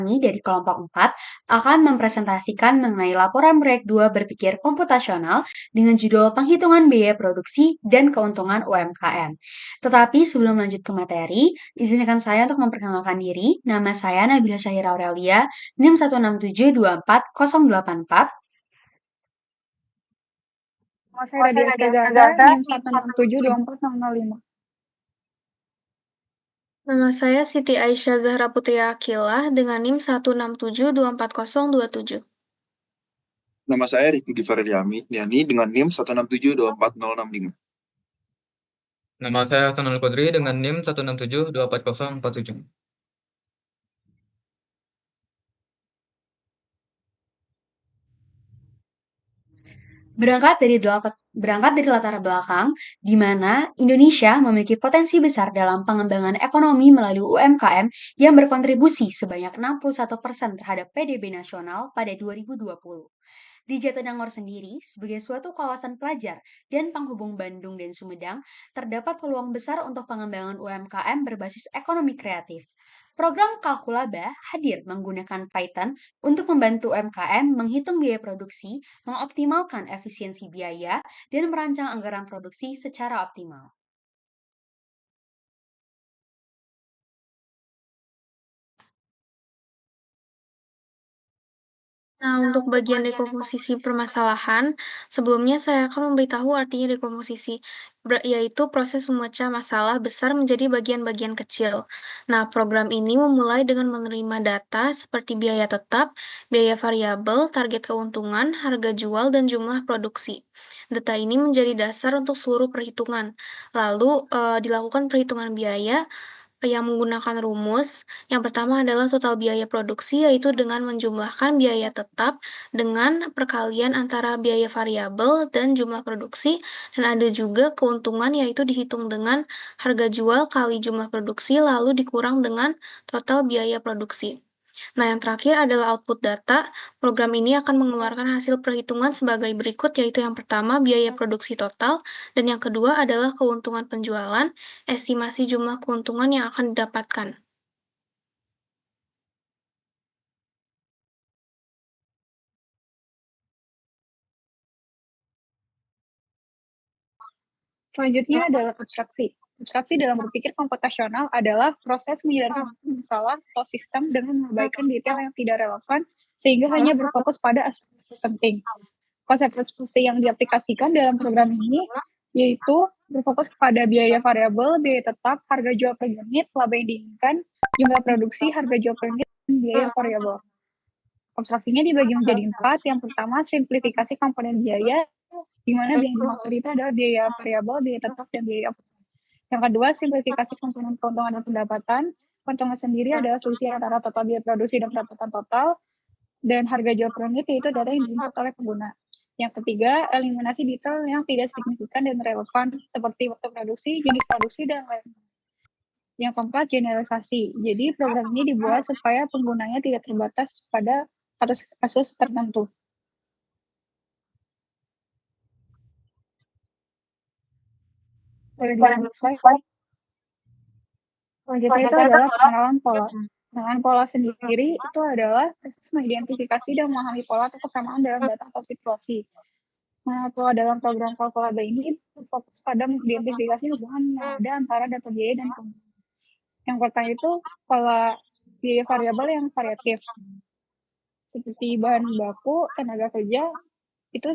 Kami dari kelompok 4 akan mempresentasikan mengenai laporan proyek 2 berpikir komputasional dengan judul Penghitungan Biaya Produksi dan Keuntungan UMKM. Tetapi sebelum lanjut ke materi, izinkan saya untuk memperkenalkan diri. Nama saya Nabila Syahira Aurelia, NIM 167240884. Nama saya Radia Rizka Zahra, NIM 1672405. Nama saya Siti Aisyah Zahra Putri Akilah dengan NIM 167244027. Nama saya Rifki Givari Yani dengan NIM 167246065. Nama saya Hasanul Qudri dengan NIM 167244047. Berangkat dari latar belakang di mana Indonesia memiliki potensi besar dalam pengembangan ekonomi melalui UMKM yang berkontribusi sebanyak 61% terhadap PDB nasional pada 2020. Di Jatinangor sendiri, sebagai suatu kawasan pelajar dan penghubung Bandung dan Sumedang, terdapat peluang besar untuk pengembangan UMKM berbasis ekonomi kreatif. Program Kalkulaba hadir menggunakan Python untuk membantu UMKM menghitung biaya produksi, mengoptimalkan efisiensi biaya, dan merancang anggaran produksi secara optimal. Nah, untuk bagian dekomposisi permasalahan, sebelumnya saya akan memberitahu artinya dekomposisi, yaitu proses memecah masalah besar menjadi bagian-bagian kecil. Nah, program ini memulai dengan menerima data seperti biaya tetap, biaya variabel, target keuntungan, harga jual, dan jumlah produksi. Data ini menjadi dasar untuk seluruh perhitungan. Lalu, dilakukan perhitungan biaya yang menggunakan rumus. Yang pertama adalah total biaya produksi, yaitu dengan menjumlahkan biaya tetap dengan perkalian antara biaya variabel dan jumlah produksi, dan ada juga keuntungan, yaitu dihitung dengan harga jual kali jumlah produksi, lalu dikurang dengan total biaya produksi. Nah, yang terakhir adalah output data. Program ini akan mengeluarkan hasil perhitungan sebagai berikut, yaitu yang pertama biaya produksi total, dan yang kedua adalah keuntungan penjualan, estimasi jumlah keuntungan yang akan didapatkan. Selanjutnya adalah abstraksi. Abstraksi dalam berpikir komputasional adalah proses menyederhanakan masalah atau sistem dengan mengabaikan detail yang tidak relevan sehingga hanya berfokus pada aspek penting. Konsep abstraksi yang diaplikasikan dalam program ini yaitu berfokus kepada biaya variabel, biaya tetap, harga jual per unit, laba yang diinginkan, jumlah produksi, harga jual per unit, dan biaya variabel. Abstraksinya dibagi menjadi 4. Yang pertama, simplifikasi komponen biaya, di mana biaya yang dimaksud itu adalah biaya variabel, biaya tetap, dan biaya operasional. Yang kedua, simplifikasi komponen keuntungan dan pendapatan. Keuntungan sendiri adalah selisih antara total biaya produksi dan pendapatan total, dan harga jual per unit yaitu data yang diinput oleh pengguna. Yang ketiga, eliminasi detail yang tidak signifikan dan relevan, seperti waktu produksi, jenis produksi, dan lain-lain. Yang keempat, generalisasi. Jadi, program ini dibuat supaya penggunanya tidak terbatas pada kasus tertentu. Selanjutnya itu adalah pengenalan pola. Pengenalan pola sendiri itu adalah proses mengidentifikasi dan memahami pola atau kesamaan dalam data atau situasi. Nah, pola dalam program Kalkulaba ini berfokus pada mengidentifikasi hubungan yang ada antara data biaya dan keuntungan. Yang pertama itu pola biaya variabel yang variatif. Seperti bahan baku, tenaga kerja, itu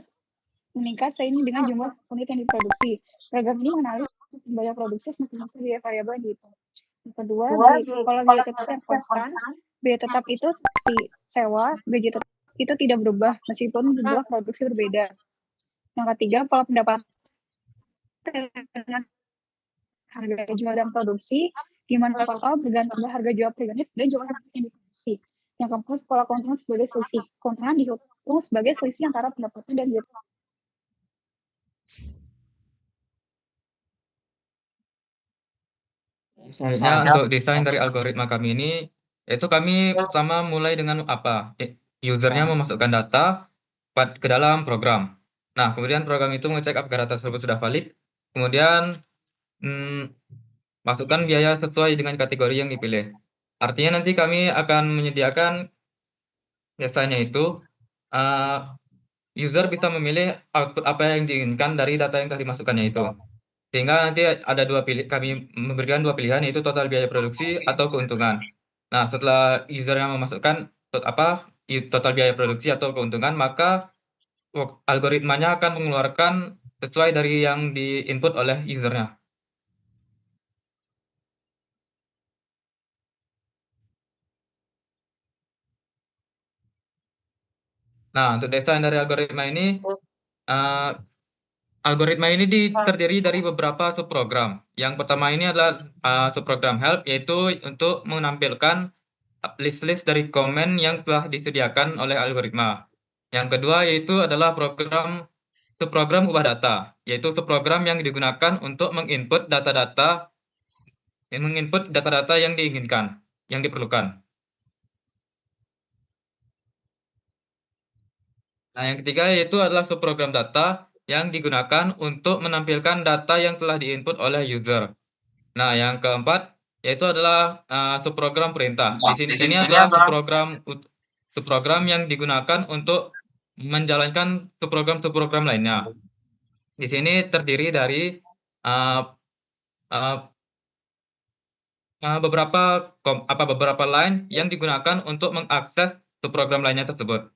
meningkat seiring dengan jumlah unit yang diproduksi. Program ini menganalisis biaya produksi semakin besar biaya variabel yang dihitung. Yang kedua, kalau biaya tetap yang konstan, biaya tetap itu seperti sewa, gaji tetap itu tidak berubah meskipun jumlah produksi berbeda. Yang ketiga, pola pendapatan dengan harga jual dan produksi, di mana total bergantung pada harga jual per unit dan jumlah unit yang diproduksi. Yang keempat, pola keuntungan sebagai selisih. Keuntungan dihitung sebagai selisih antara pendapatan dan biaya. Selanjutnya untuk desain dari algoritma kami ini, itu kami pertama mulai dengan apa? Usernya memasukkan data ke dalam program. Nah, kemudian program itu mengecek apakah data tersebut sudah valid. Kemudian masukkan biaya sesuai dengan kategori yang dipilih. Artinya nanti kami akan menyediakan biasanya itu user bisa memilih output apa yang diinginkan dari data yang telah dimasukkannya itu. Sehingga nanti ada kami memberikan dua pilihan, yaitu total biaya produksi atau keuntungan. Nah, setelah user yang memasukkan total biaya produksi atau keuntungan, maka algoritmanya akan mengeluarkan sesuai dari yang di-input oleh usernya. Nah, untuk desain dari algoritma ini terdiri dari beberapa subprogram. Yang pertama ini adalah subprogram help, yaitu untuk menampilkan list-list dari komen yang telah disediakan oleh algoritma. Yang kedua yaitu adalah subprogram ubah data, yaitu subprogram yang digunakan untuk menginput data-data yang diinginkan, yang diperlukan. Nah, yang ketiga yaitu adalah subprogram data yang digunakan untuk menampilkan data yang telah diinput oleh user. Nah, yang keempat yaitu adalah subprogram perintah. Di sini adalah subprogram yang digunakan untuk menjalankan subprogram lainnya. Di sini terdiri dari beberapa line yang digunakan untuk mengakses subprogram lainnya tersebut.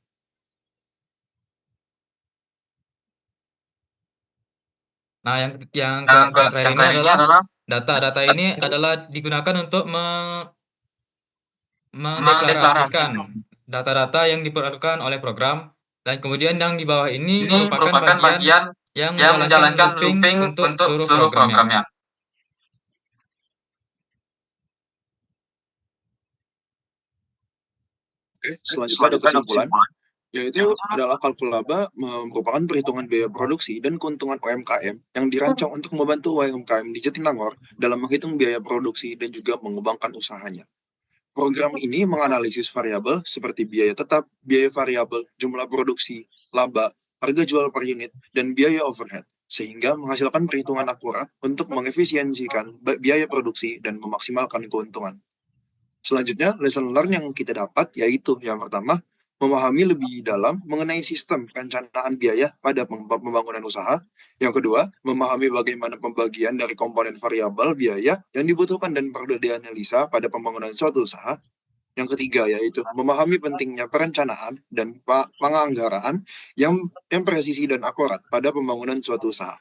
Nah, yang terakhir ini adalah data. Data ini adalah digunakan untuk mendeklarasikan data-data yang diperlukan oleh program, dan kemudian yang di bawah ini merupakan bagian yang menjalankan looping untuk seluruh programnya. Oke, selanjutnya ada kesimpulan, yaitu adalah kalkulaba merupakan perhitungan biaya produksi dan keuntungan UMKM yang dirancang untuk membantu UMKM di Jatinangor dalam menghitung biaya produksi dan juga mengembangkan usahanya. Program ini menganalisis variabel seperti biaya tetap, biaya variabel, jumlah produksi, laba, harga jual per unit, dan biaya overhead, sehingga menghasilkan perhitungan akurat untuk mengefisiensikan biaya produksi dan memaksimalkan keuntungan. Selanjutnya, lesson learn yang kita dapat yaitu yang pertama, memahami lebih dalam mengenai sistem perencanaan biaya pada pembangunan usaha. Yang kedua, memahami bagaimana pembagian dari komponen variabel biaya yang dibutuhkan dan perlu dianalisa pada pembangunan suatu usaha. Yang ketiga, yaitu memahami pentingnya perencanaan dan penganggaraan yang presisi dan akurat pada pembangunan suatu usaha.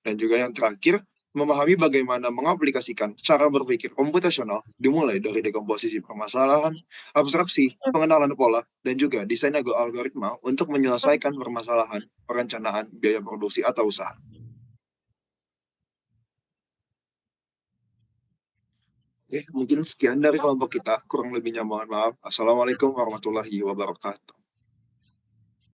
Dan juga yang terakhir, memahami bagaimana mengaplikasikan cara berpikir komputasional dimulai dari dekomposisi permasalahan, abstraksi, pengenalan pola, dan juga desain algoritma untuk menyelesaikan permasalahan perencanaan biaya produksi atau usaha. Oke, mungkin sekian dari kelompok kita. Kurang lebihnya mohon maaf. Assalamualaikum warahmatullahi wabarakatuh.